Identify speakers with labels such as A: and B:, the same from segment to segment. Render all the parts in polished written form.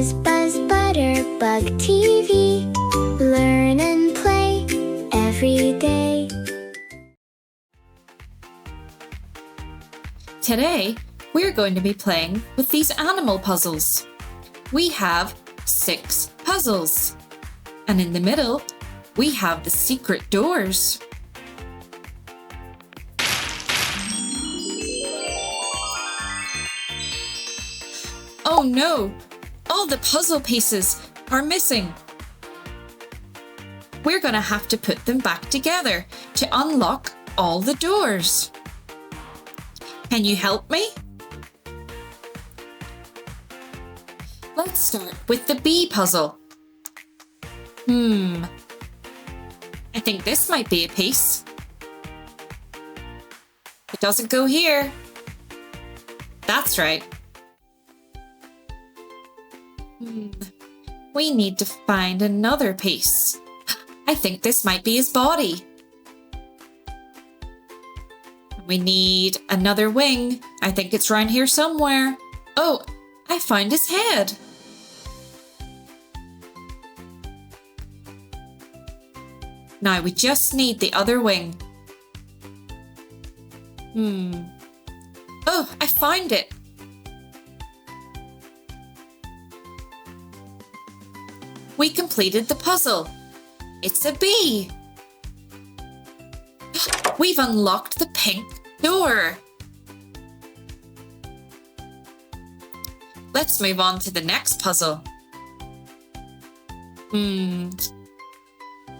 A: Buzz, buzz, butterbug TV. Learn and play every day.
B: Today, we're going to be playing with these animal puzzles. We have 6 puzzles. And in the middle, we have the secret doors. Oh no! All the puzzle pieces are missing. We're going to have to put them back together to unlock all the doors. Can you help me? Let's start with the bee puzzle. I think this might be a piece. It doesn't go here. That's right. We need to find another piece. I think this might be his body. We need another wing. I think it's around here somewhere. Oh, I found his head. Now we just need the other wing. Oh, I found it. We completed the puzzle. It's a bee. We've unlocked the pink door. Let's move on to the next puzzle.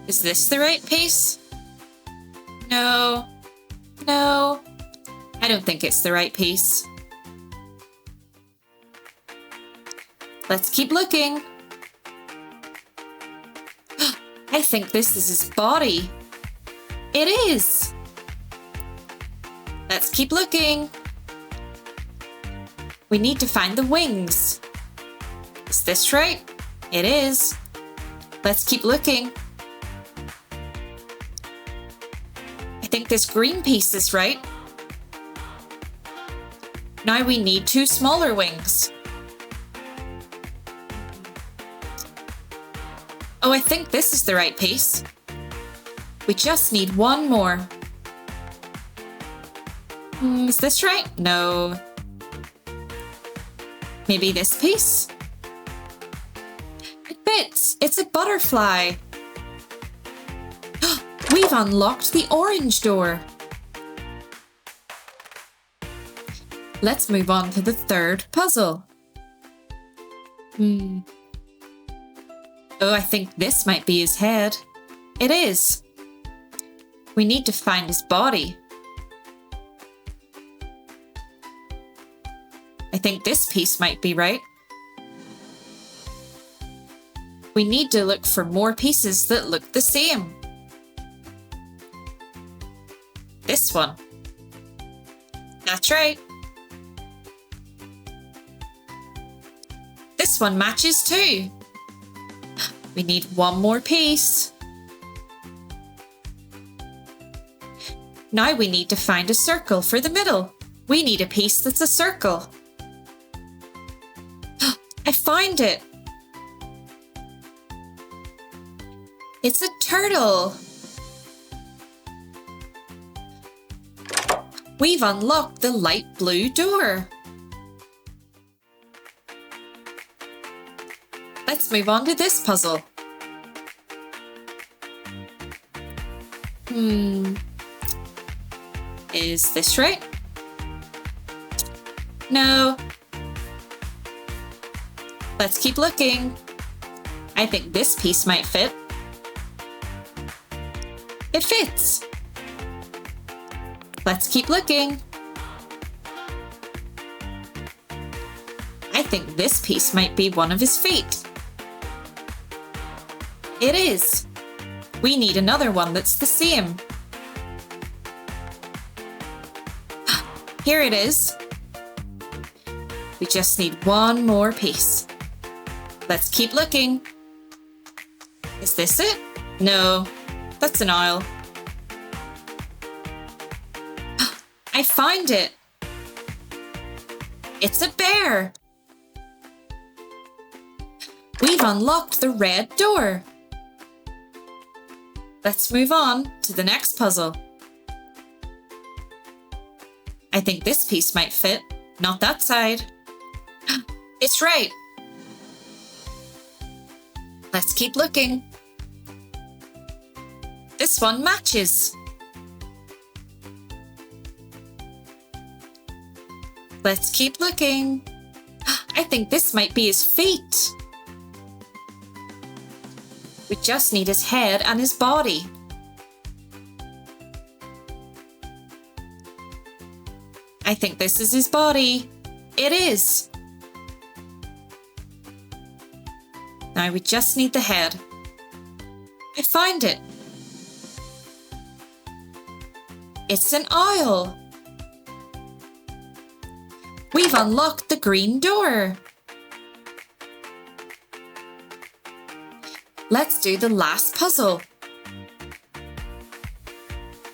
B: Is this the right piece? No. I don't think it's the right piece. Let's keep looking. I think this is his body. It is. Let's keep looking. We need to find the wings. Is this right? It is. Let's keep looking. I think this green piece is right. Now we need 2 smaller wings. Oh, I think this is the right piece. We just need 1 more. Is this right? No. Maybe this piece? It fits. It's a butterfly. We've unlocked the orange door. Let's move on to the 3rd puzzle. Oh, I think this might be his head. It is. We need to find his body. I think this piece might be right. We need to look for more pieces that look the same. This one. That's right. This one matches too. We need 1 more piece. Now we need to find a circle for the middle. We need a piece that's a circle. I found it. It's a turtle. We've unlocked the light blue door. Let's move on to this puzzle. Is this right? No. Let's keep looking. I think this piece might fit. It fits. Let's keep looking. I think this piece might be one of his feet. It is. We need another one that's the same. Here it is. We just need 1 more piece. Let's keep looking. Is this it? No, that's an owl. I found it. It's a bear. We've unlocked the red door. Let's move on to the next puzzle. I think this piece might fit, not that side. It's right. Let's keep looking. This one matches. Let's keep looking. I think this might be his feet. We just need his head and his body. I think this is his body. It is. Now we just need the head. I find it. It's an owl. We've unlocked the green door. Let's do the last puzzle.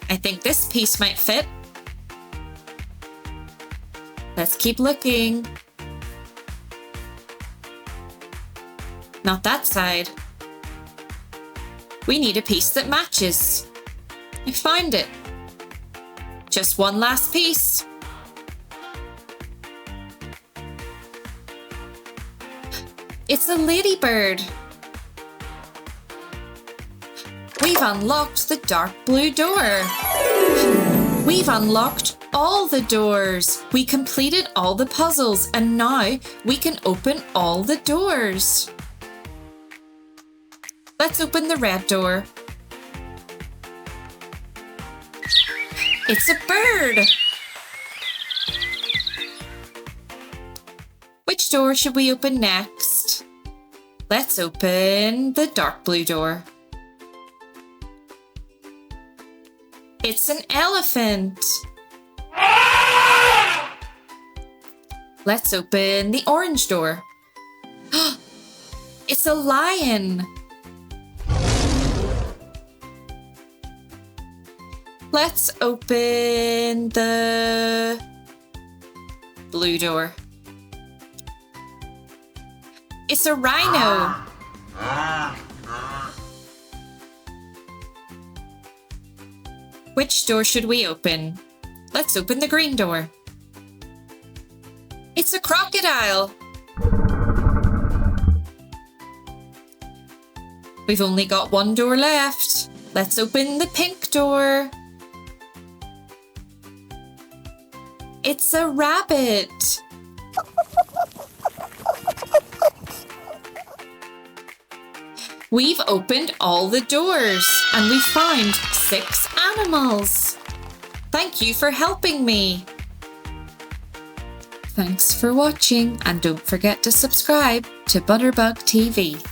B: I think this piece might fit. Let's keep looking. Not that side. We need a piece that matches. I find it. Just one last piece. It's a ladybird. We've unlocked the dark blue door. We've unlocked all the doors. We completed all the puzzles and now we can open all the doors. Let's open the red door. It's a bird. Which door should we open next? Let's open the dark blue door. It's an elephant. Let's open the orange door. It's a lion. Let's open the blue door. It's a rhino. Which door should we open? Let's open the green door. It's a crocodile. We've only got one door left. Let's open the pink door. It's a rabbit. We've opened all the doors and we found 6 animals. Thank you for helping me. Thanks for watching and don't forget to subscribe to Butterbug TV.